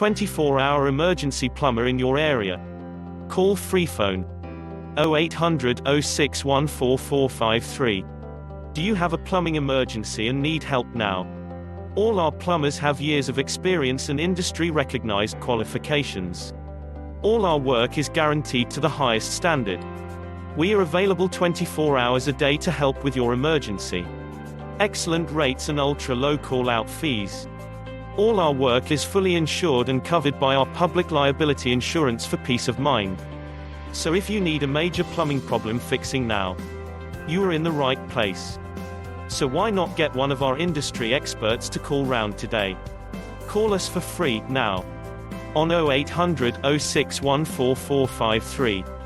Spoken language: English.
24-hour emergency plumber in your area. Call free phone 0800 06144453. Do you have a plumbing emergency and need help now? All our plumbers have years of experience and industry-recognized qualifications. All our work is guaranteed to the highest standard. We are available 24 hours a day to help with your emergency. Excellent rates and ultra-low call-out fees. All our work is fully insured and covered by our public liability insurance for peace of mind. So if you need a major plumbing problem fixing now, you are in the right place. So why not get one of our industry experts to call round today? Call us for free now on 0800 06144453.